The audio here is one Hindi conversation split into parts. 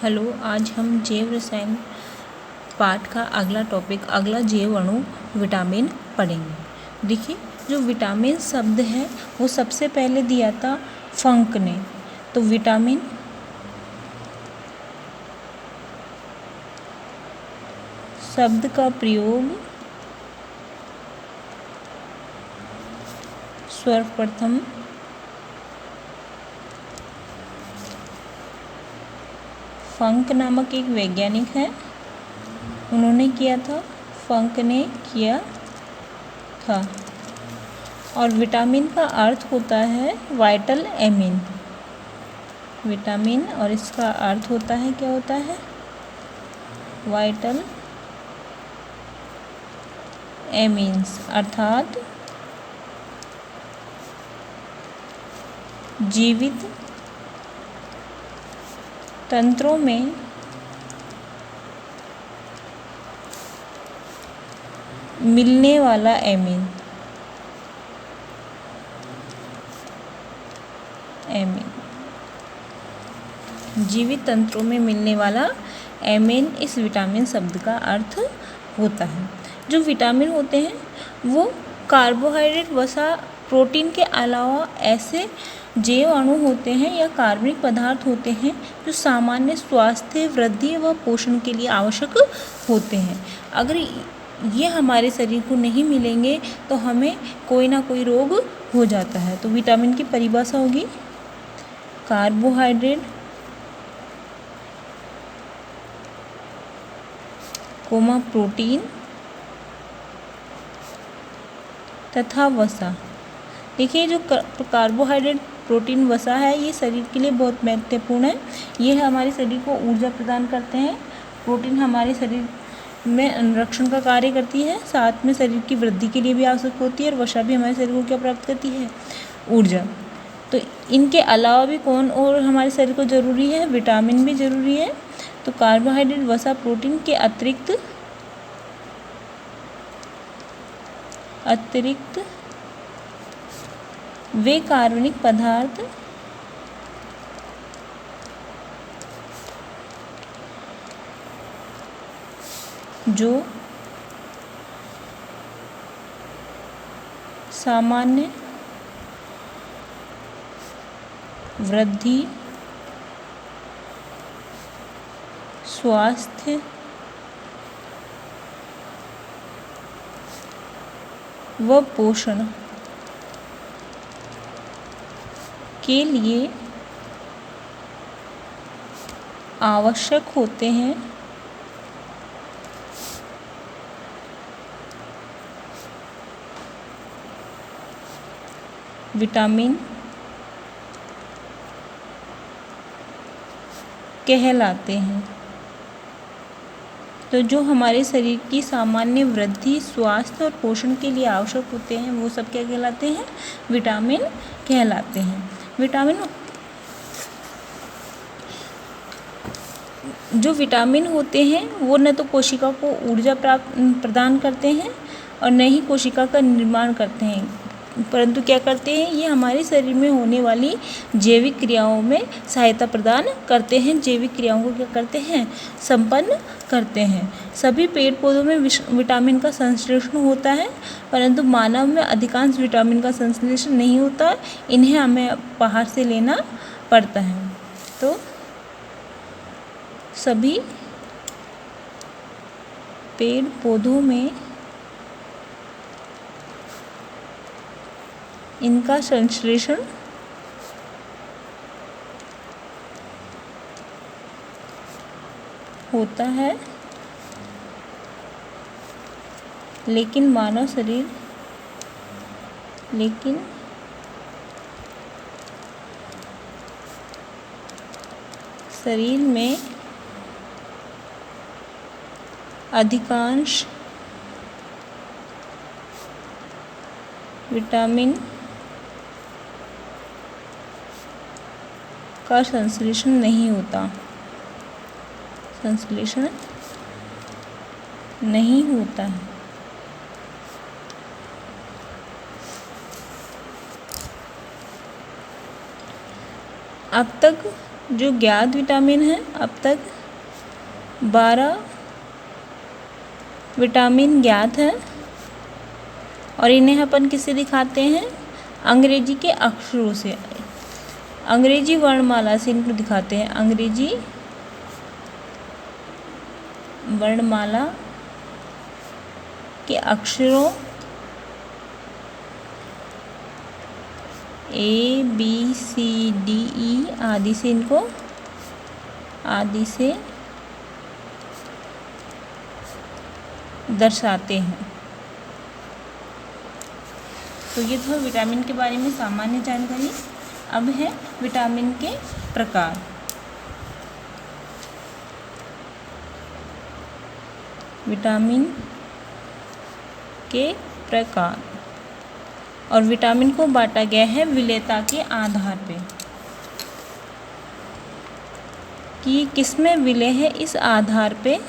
हेलो, आज हम जैव रसायन पाठ का अगला टॉपिक अगला जैव अणु विटामिन पढ़ेंगे। देखिए, जो विटामिन शब्द है वो सबसे पहले दिया था फंक ने। तो विटामिन शब्द का प्रयोग सर्वप्रथम फंक नामक एक वैज्ञानिक है, उन्होंने किया था, फंक ने किया था। और विटामिन का अर्थ होता है वाइटल एमिन। विटामिन और इसका अर्थ होता है, क्या होता है? वाइटल एमिन्स, अर्थात जीवित तंत्रों में मिलने वाला एमिन। जीवित तंत्रों में मिलने वाला एमिन इस विटामिन शब्द का अर्थ होता है। जो विटामिन होते हैं वो कार्बोहाइड्रेट, वसा, प्रोटीन के अलावा ऐसे जैव अणु होते हैं या कार्बनिक पदार्थ होते हैं जो सामान्य स्वास्थ्य, वृद्धि व पोषण के लिए आवश्यक होते हैं। अगर ये हमारे शरीर को नहीं मिलेंगे तो हमें कोई ना कोई रोग हो जाता है। तो विटामिन की परिभाषा होगी कार्बोहाइड्रेट, प्रोटीन तथा वसा। देखिए, जो कार्बोहाइड्रेट, प्रोटीन, वसा है ये शरीर के लिए बहुत महत्वपूर्ण है। ये हमारे शरीर को ऊर्जा प्रदान करते हैं। प्रोटीन हमारे शरीर में अनुरक्षण का कार्य करती है, साथ में शरीर की वृद्धि के लिए भी आवश्यक होती है। और वसा भी हमारे शरीर को क्या प्राप्त करती है? ऊर्जा। तो इनके अलावा भी कौन और हमारे शरीर को ज़रूरी है? विटामिन भी ज़रूरी है। तो कार्बोहाइड्रेट, वसा, प्रोटीन के अतिरिक्त वे कार्बनिक पदार्थ जो सामान्य वृद्धि, स्वास्थ्य व पोषण के लिए आवश्यक होते हैं। विटामिन कहलाते हैं। तो जो हमारे शरीर की सामान्य वृद्धि, स्वास्थ्य और पोषण के लिए आवश्यक होते हैं वो सब क्या कहलाते हैं? विटामिन कहलाते हैं। जो विटामिन होते हैं वो न तो कोशिका को ऊर्जा प्रदान करते हैं और न ही कोशिका का निर्माण करते हैं, परंतु क्या करते हैं? ये हमारे शरीर में होने वाली जैविक क्रियाओं में सहायता प्रदान करते हैं। जैविक क्रियाओं को क्या करते हैं? संपन्न करते हैं। सभी पेड़ पौधों में विटामिन का संश्लेषण होता है, परंतु मानव में अधिकांश विटामिन का संश्लेषण नहीं होता, इन्हें हमें बाहर से लेना पड़ता है। तो सभी पेड़ पौधों में इनका संश्लेषण होता है, लेकिन मानव शरीर में अधिकांश विटामिन का संश्लेषण नहीं होता। है। अब तक जो ज्ञात विटामिन हैं, अब तक 12 विटामिन ज्ञात हैं और इन्हें अपन किससे दिखाते हैं? अंग्रेजी के अक्षरों से, अंग्रेजी वर्णमाला से इनको दिखाते हैं। अंग्रेजी वर्णमाला के अक्षरों ABCDE आदि से इनको दर्शाते हैं। तो ये था विटामिन के बारे में सामान्य जानकारी। अब है विटामिन के प्रकार। विटामिन के प्रकार, और विटामिन को बांटा गया है विलेयता के आधार पे कि ये किस में विलेय है। इस आधार पे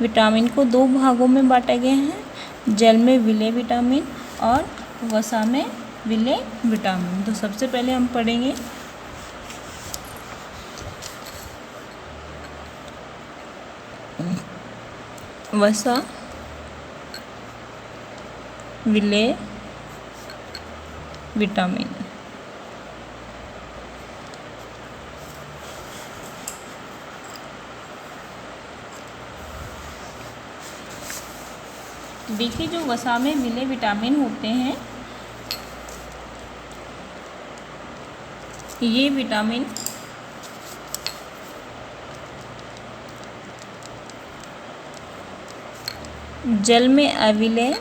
विटामिन को 2 भागों में बांटा गया है, जल में विलेय विटामिन और वसा में विलेय विटामिन। तो सबसे पहले हम पढ़ेंगे वसा विलेय विटामिन। देखिए, जो वसा में विलेय विटामिन होते हैं, ये विटामिन जल में अविलेय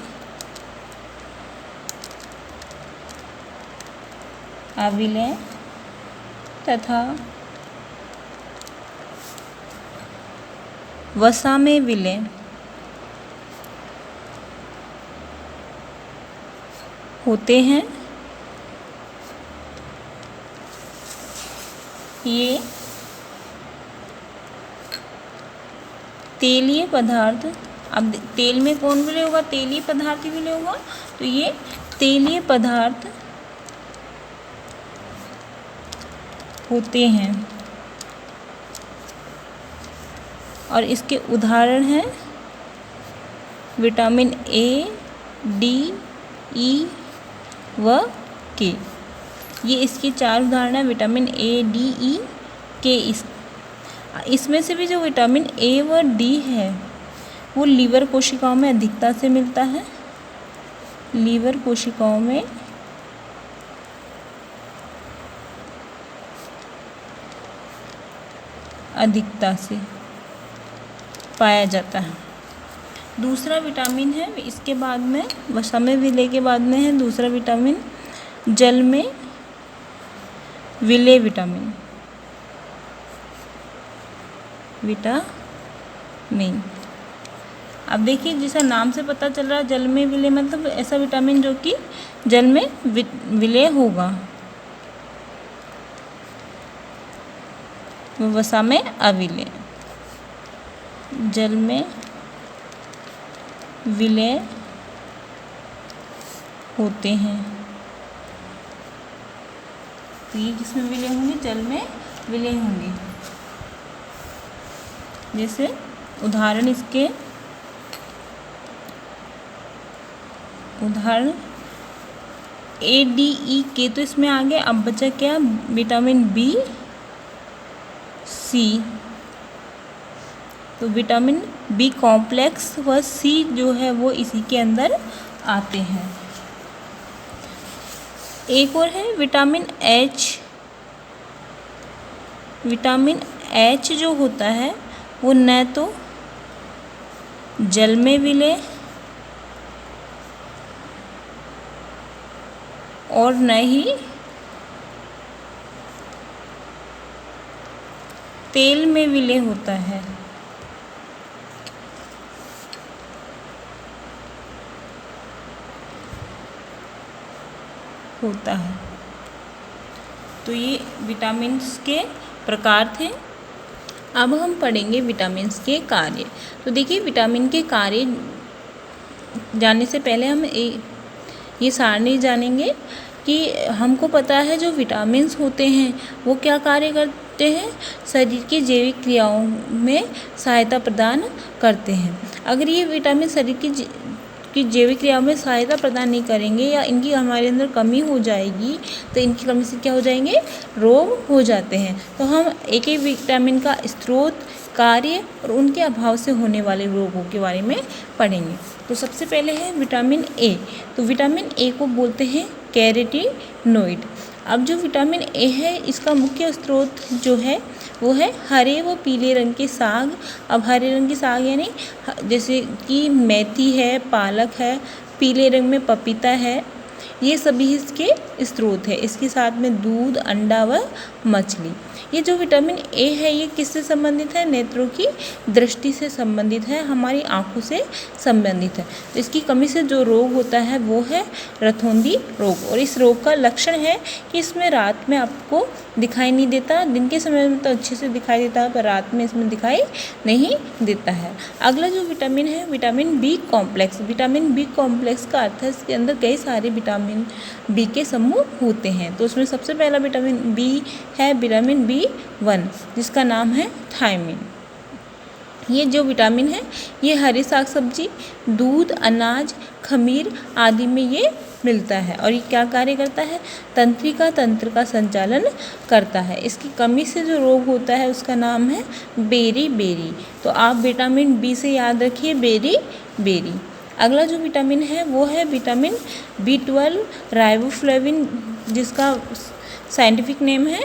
तथा वसा में विलेय होते हैं। ये तेलीय पदार्थ, अब तेल में कौन विलेय होगा? तेलीय पदार्थ ही विलेय होगा। तो ये तेलीय पदार्थ होते हैं और इसके उदाहरण हैं विटामिन A, D, E व K। ये इसके 4 उदाहरण हैं, vitamin A, D, E, K। इसमें से भी जो विटामिन A व D है वो लीवर कोशिकाओं में अधिकता से मिलता है। लीवर कोशिकाओं में अधिकता से पाया जाता है। दूसरा विटामिन है, इसके बाद में वसा में विलेय के बाद में है दूसरा विटामिन जल में विलेय विटामिन। अब देखिए, जैसा नाम से पता चल रहा है जल में विलेय मतलब ऐसा विटामिन जो कि जल में विलेय होगा, वसा में अविलेय। जल में विलेय होते हैं, तो ये किसमें विलेय होंगे? जल में विलेय होंगे। जैसे उदाहरण इसके उदाहरण A, D, E, K तो इसमें आ गया। अब बचा क्या? Vitamin B, C। तो विटामिन B कॉम्प्लेक्स व C जो है वो इसी के अंदर आते हैं। एक और है विटामिन H। विटामिन H जो होता है वो न तो जल में विलेय और न ही तेल में विलेय होता है। तो ये विटामिन्स के प्रकार थे। अब हम पढ़ेंगे विटामिन्स के कार्य। तो देखिए, विटामिन के कार्य जानने से पहले हम ये सारणी जानेंगे कि हमको पता है जो विटामिन्स होते हैं वो क्या कार्य करते हैं, शरीर की जैविक क्रियाओं में सहायता प्रदान करते हैं। अगर ये विटामिन शरीर की जैविक क्रियाओं में सहायता प्रदान नहीं करेंगे या इनकी हमारे अंदर कमी हो जाएगी तो इनकी कमी से क्या हो जाएंगे, रोग हो जाते हैं। तो हम एक एक विटामिन का स्रोत, कार्य और उनके अभाव से होने वाले रोगों के बारे में पढ़ेंगे। तो सबसे पहले है विटामिन ए। तो विटामिन ए को बोलते हैं कैरोटीनॉइड। अब जो विटामिन ए है इसका मुख्य स्रोत जो है वो है हरे व पीले रंग के साग। अब हरे रंग के साग यानी जैसे कि मेथी है, पालक है, पीले रंग में पपीता है, ये सभी इसके स्रोत है। इसके साथ में दूध, अंडा व मछली। ये जो विटामिन ए है ये किससे संबंधित है, नेत्रों की दृष्टि से संबंधित है, हमारी आँखों से संबंधित है। तो इसकी कमी से जो रोग होता है वो है रतौंधी रोग। और इस रोग का लक्षण है कि इसमें रात में आपको दिखाई नहीं देता, दिन के समय में तो अच्छे से दिखाई देता है पर रात में इसमें दिखाई नहीं देता है। अगला जो विटामिन है vitamin B complex. Vitamin B complex का अर्थ है इसके अंदर कई सारे विटामिन बी के समूह होते हैं। तो उसमें सबसे पहला विटामिन बी है विटामिन B1 जिसका नाम है थायमिन। ये जो विटामिन है ये हरी साग सब्जी, दूध, अनाज, खमीर आदि में ये मिलता है। और ये क्या कार्य करता है, तंत्रिका तंत्र का संचालन करता है। इसकी कमी से जो रोग होता है उसका नाम है बेरी बेरी। तो आप विटामिन बी से याद रखिए बेरी बेरी। अगला जो विटामिन है वो है विटामिन B12 राइबोफ्लेविन जिसका साइंटिफिक नेम है।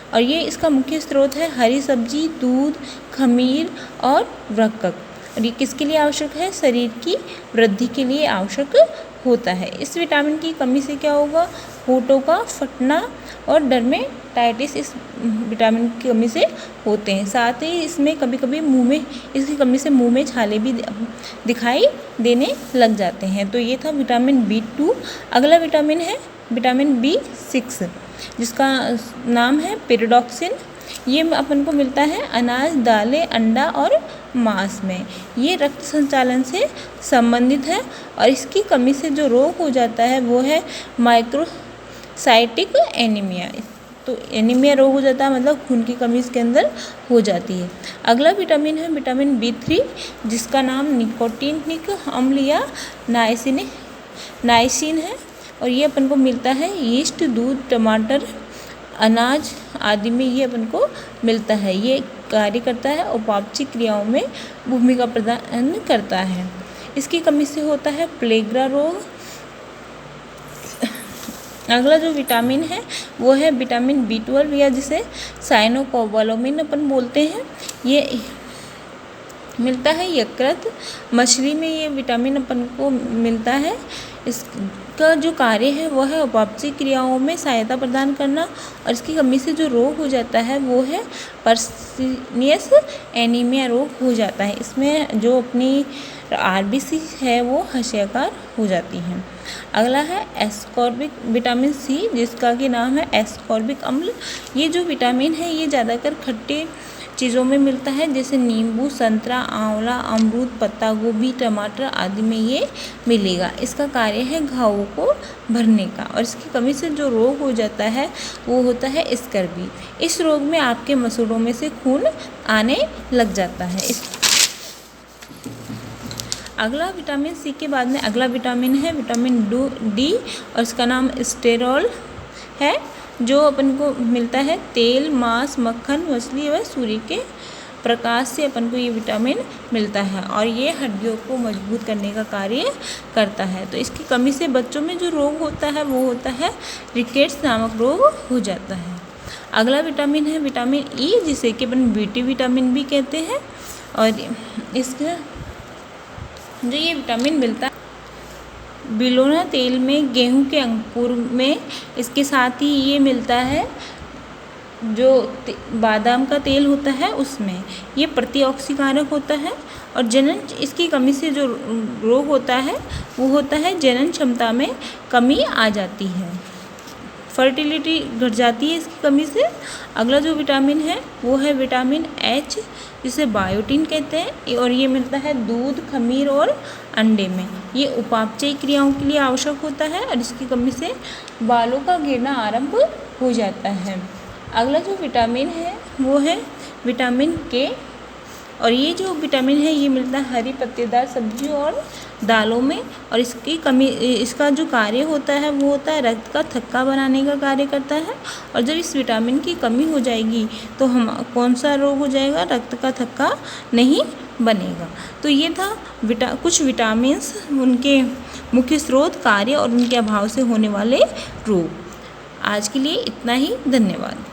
और ये इसका मुख्य स्रोत है हरी सब्जी, दूध, खमीर और वृक्क। और ये किसके लिए आवश्यक है, शरीर की वृद्धि के लिए आवश्यक होता है। इस विटामिन की कमी से क्या होगा, होठों का फटना और डर्मेटाइटिस इस विटामिन की कमी से होते हैं। साथ ही इसमें कभी कभी मुंह में, इसकी कमी से मुंह में छाले भी दिखाई देने लग जाते हैं। तो ये था विटामिन B2। अगला विटामिन है विटामिन B6 जिसका नाम है पिरिडॉक्सिन। ये अपन को मिलता है अनाज, दालें, अंडा और मांस में। ये रक्त संचालन से संबंधित है और इसकी कमी से जो रोग हो जाता है वो है माइक्रोसाइटिक एनीमिया। तो एनीमिया रोग हो जाता है, मतलब खून की कमी इसके अंदर हो जाती है। अगला विटामिन है विटामिन B3 जिसका नाम निकोटीनिक अम्ल या नाइसिन है। और ये अपन को मिलता है यीस्ट, दूध, टमाटर, अनाज आदि में ये अपन को मिलता है। ये कार्य करता है उपापचय क्रियाओं में भूमिका प्रदान करता है। इसकी कमी से होता है प्लेग्रा रोग। अगला जो विटामिन है वो है विटामिन B12 या जिसे साइनोकोबालामिन अपन बोलते हैं। ये मिलता है यकृत, मछली में ये विटामिन अपन को मिलता है। इसका जो कार्य है वो है उपापचय क्रियाओं में सहायता प्रदान करना। और इसकी कमी से जो रोग हो जाता है वो है पर्सिनियस एनीमिया रोग हो जाता है। इसमें जो अपनी RBC है वो हृदयाकार हो जाती हैं। अगला है एस्कॉर्बिक विटामिन C जिसका कि नाम है एस्कॉर्बिक अम्ल। ये जो विटामिन है ये ज़्यादातर खट्टे चीज़ों में मिलता है जैसे नींबू, संतरा, आंवला, अमरूद, पत्ता गोभी, टमाटर आदि में ये मिलेगा। इसका कार्य है घावों को भरने का। और इसकी कमी से जो रोग हो जाता है वो होता है स्कर्वी। इस रोग में आपके मसूड़ों में से खून आने लग जाता है। अगला विटामिन C के बाद में अगला विटामिन है विटामिन D और इसका नाम स्टेरॉल है जो अपन को मिलता है तेल, मांस, मक्खन, मछली व सूर्य के प्रकाश से अपन को ये विटामिन मिलता है। और ये हड्डियों को मजबूत करने का कार्य करता है। तो इसकी कमी से बच्चों में जो रोग होता है वो होता है रिकेट्स नामक रोग हो जाता है। अगला विटामिन है विटामिन E जिसे कि अपन BT विटामिन भी कहते हैं। और इसका जो ये विटामिन मिलता है बिलोना तेल में, गेहूं के अंकुर में, इसके साथ ही ये मिलता है जो बादाम का तेल होता है उसमें। ये प्रतिऑक्सीकारक होता है। और जनन, इसकी कमी से जो रोग होता है वो होता है जनन क्षमता में कमी आ जाती है, फर्टिलिटी घट जाती है इसकी कमी से। अगला जो विटामिन है वो है विटामिन H जिसे बायोटिन कहते हैं। और ये मिलता है दूध, खमीर और अंडे में। ये उपापचय क्रियाओं के लिए आवश्यक होता है और इसकी कमी से बालों का गिरना आरंभ हो जाता है। अगला जो विटामिन है वो है विटामिन के, और ये जो विटामिन है ये मिलता है हरी पत्तेदार सब्जियों और दालों में, और इसका जो कार्य होता है वो होता है रक्त का थक्का बनाने का कार्य करता है। और जब इस विटामिन की कमी हो जाएगी तो हम कौन सा रोग हो जाएगा, रक्त का थक्का नहीं बनेगा। तो ये था कुछ विटामिन्स, उनके मुख्य स्रोत, कार्य और उनके अभाव से होने वाले रोग। आज के लिए इतना ही, धन्यवाद।